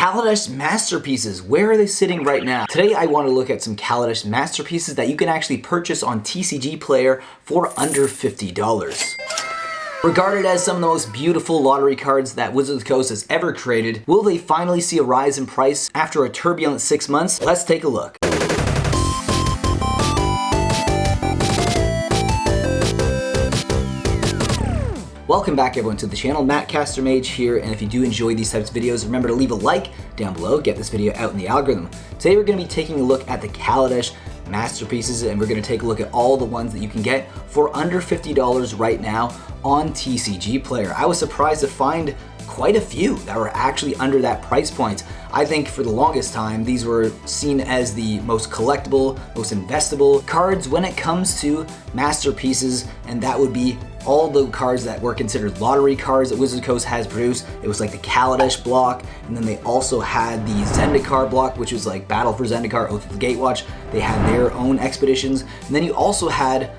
Kaladesh masterpieces, where are they sitting right now? Today I want to look at some Kaladesh masterpieces that you can actually purchase on TCG Player for under $50. Regarded as some of the most beautiful lottery cards that Wizards of the Coast has ever created, will they finally see a rise in price after a turbulent 6 months? Let's take a look. Welcome back everyone to the channel, Mattcaster Mage here, and if you do enjoy these types of videos, remember to leave a like down below, get this video out in the algorithm. Today we're going to be taking a look at the Kaladesh masterpieces, and we're going to take a look at all the ones that you can get for under $50 right now on TCG Player. I was surprised to find quite a few that were actually under that price point. I think for the longest time, these were seen as the most collectible, most investable cards when it comes to masterpieces, and that would be all the cards that were considered lottery cards that Wizards of the Coast has produced. It was like the Kaladesh block, and then they also had the Zendikar block, which was like Battle for Zendikar, Oath of the Gatewatch. They had their own expeditions, and then you also had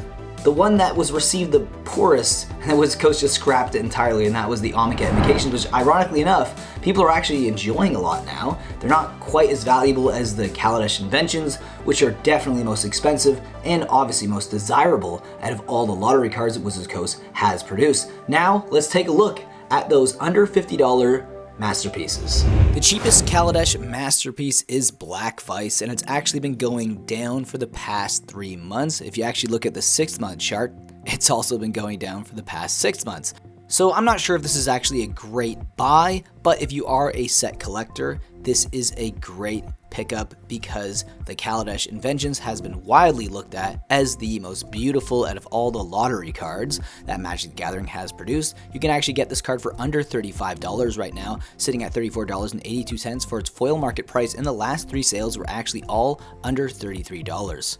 the one that was received the poorest, and Wizards of the Coast just scrapped it entirely, and that was the Omega Invocations, which ironically enough, people are actually enjoying a lot now. They're not quite as valuable as the Kaladesh Inventions, which are definitely most expensive and obviously most desirable out of all the lottery cards that Wizards of the Coast has produced. Now, let's take a look at those under $50 masterpieces. The cheapest Kaladesh masterpiece is Black Vice, and it's actually been going down for the past 3 months. If you actually look at the 6-month chart, it's also been going down for the past 6 months. So I'm not sure if this is actually a great buy, but if you are a set collector, this is a great pickup because the Kaladesh Inventions has been widely looked at as the most beautiful out of all the lottery cards that Magic the Gathering has produced. You can actually get this card for under $35 right now, sitting at $34.82 for its foil market price, and the last 3 sales were actually all under $33.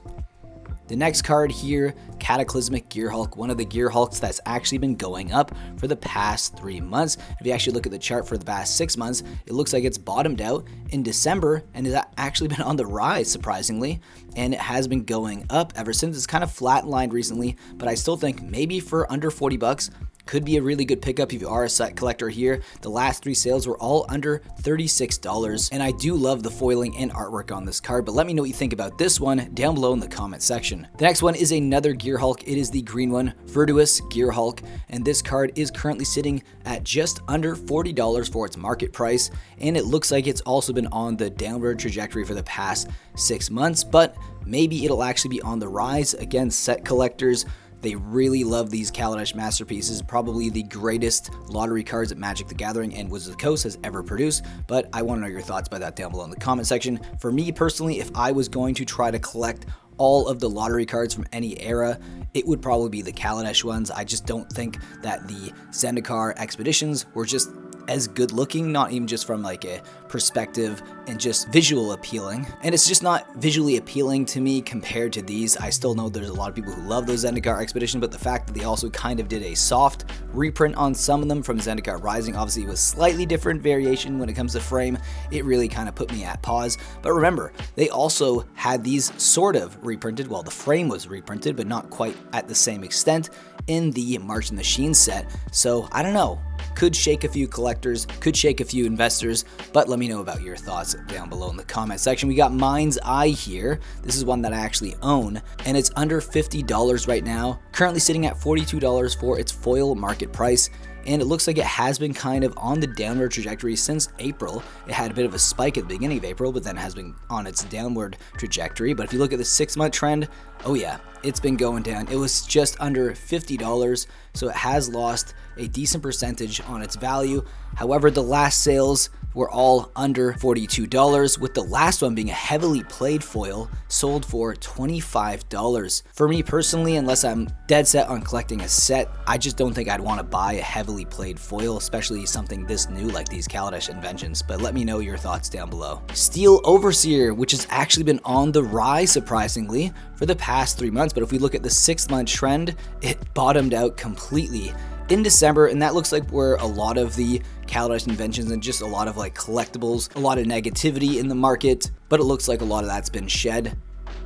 The next card here, Cataclysmic Gearhulk, one of the Gearhulks that's actually been going up for the past 3 months. If you actually look at the chart for the past 6 months, it looks like it's bottomed out in December and has actually been on the rise, surprisingly, and it has been going up ever since. It's kind of flatlined recently, but I still think maybe for under 40 bucks, could be a really good pickup if you are a set collector here. The last 3 sales were all under $36, and I do love the foiling and artwork on this card, but let me know what you think about this one down below in the comment section. The next one is another Gearhulk. It is the green one, Virtuous Gearhulk, and this card is currently sitting at just under $40 for its market price, and it looks like it's also been on the downward trajectory for the past 6 months, but maybe it'll actually be on the rise. Again, set collectors, they really love these Kaladesh masterpieces, probably the greatest lottery cards that Magic the Gathering and Wizards of the Coast has ever produced, but I want to know your thoughts by that down below in the comment section. For me personally, if I was going to try to collect all of the lottery cards from any era, it would probably be the Kaladesh ones. I just don't think that the Zendikar expeditions were just as good looking, not even just from like a perspective and just visual appealing. And it's just not visually appealing to me compared to these. I still know there's a lot of people who love those Zendikar expedition, but the fact that they also kind of did a soft reprint on some of them from Zendikar Rising, obviously it was slightly different variation when it comes to frame, it really kind of put me at pause. But remember, they also had these sort of reprinted, well, the frame was reprinted, but not quite at the same extent in the March in the Sheen set. So I don't know, could shake a few collectors, could shake a few investors, but let me know about your thoughts down below in the comment section. We got Mind's Eye here. This is one that I actually own, and it's under $50 right now, currently sitting at $42 for its foil market price. And it looks like it has been kind of on the downward trajectory since April. It had a bit of a spike at the beginning of April, but then has been on its downward trajectory. But if you look at the 6-month trend, oh yeah, it's been going down. It was just under $50, so it has lost a decent percentage on its value. However, the last sales were all under $42, with the last one being a heavily played foil sold for $25. For me personally, unless I'm dead set on collecting a set, I just don't think I'd want to buy a heavily played foil, especially something this new like these Kaladesh Inventions, but let me know your thoughts down below. Steel Overseer, which has actually been on the rise surprisingly for the past 3 months, but if we look at the 6-month trend, it bottomed out completely in December, and that looks like where a lot of the Kaladesh Inventions and just a lot of like collectibles, a lot of negativity in the market, but it looks like a lot of that's been shed.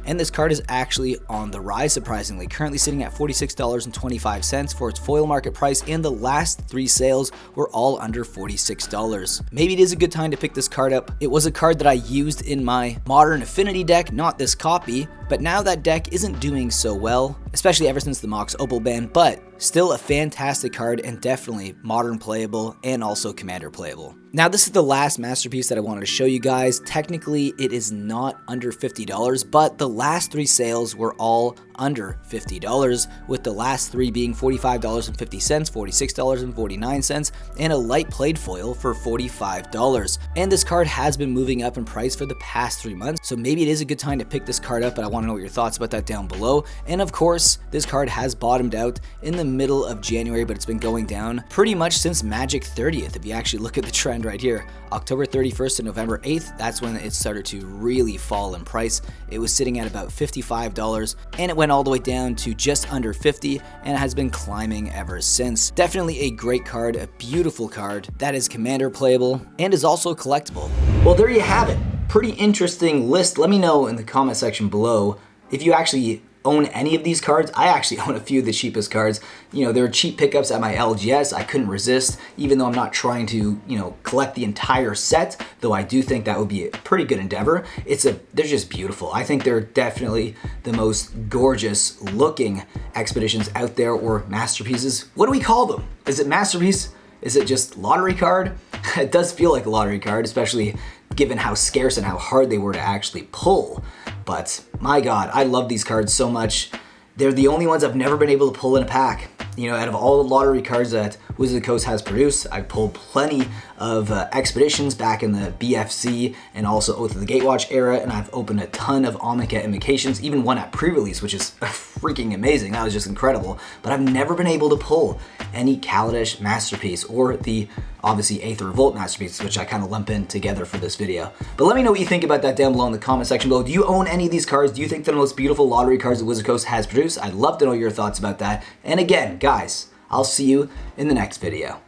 and this card is actually on the rise surprisingly, currently sitting at $46.25 for its foil market price, and the last 3 sales were all under $46. Maybe it is a good time to pick this card up. It was a card that I used in my Modern Affinity deck, not this copy, but now that deck isn't doing so well, especially ever since the Mox Opal ban, but still a fantastic card and definitely Modern playable and also Commander playable. Now this is the last masterpiece that I wanted to show you guys. Technically it is not under $50, but the last 3 sales were all under $50, with the last 3 being $45.50, $46.49, and a light played foil for $45. And this card has been moving up in price for the past 3 months, so maybe it is a good time to pick this card up, but I want to know what your thoughts about that down below. And of course, this card has bottomed out in the middle of January, but it's been going down pretty much since Magic 30th. If you actually look at the trend right here, October 31st to November 8th, that's when it started to really fall in price. It was sitting at about $55, and it went all the way down to just under $50, and it has been climbing ever since. Definitely a great card, a beautiful card that is Commander playable and is also collectible. Well, there you have it. Pretty interesting list. Let me know in the comment section below if you actually own any of these cards. I actually own a few of the cheapest cards. You know, there are cheap pickups at my LGS. I couldn't resist, even though I'm not trying to, you know, collect the entire set, though I do think that would be a pretty good endeavor. They're just beautiful. I think they're definitely the most gorgeous looking expeditions out there, or masterpieces. What do we call them? Is it masterpiece? Is it just lottery card? It does feel like a lottery card, especially given how scarce and how hard they were to actually pull. But my God, I love these cards so much. They're the only ones I've never been able to pull in a pack. You know, out of all the lottery cards that Wizards of the Coast has produced, I pulled plenty of expeditions back in the BFC and also Oath of the Gatewatch era, and I've opened a ton of Omega Invocations, even one at pre-release, which is freaking amazing. That was just incredible. But I've never been able to pull any Kaladesh Masterpiece or the obviously Aether Revolt Masterpiece, which I kind of lump in together for this video. But let me know what you think about that down below in the comment section below. Do you own any of these cards? Do you think they're the most beautiful lottery cards that Wizards of the Coast has produced? I'd love to know your thoughts about that. And again, guys, I'll see you in the next video.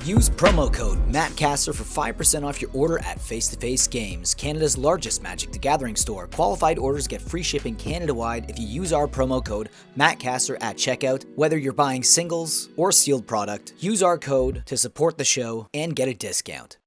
Use promo code Mattcaster for 5% off your order at Face-to-Face Games, Canada's largest Magic the Gathering store. Qualified orders get free shipping Canada-wide if you use our promo code Mattcaster at checkout. Whether you're buying singles or sealed product, use our code to support the show and get a discount.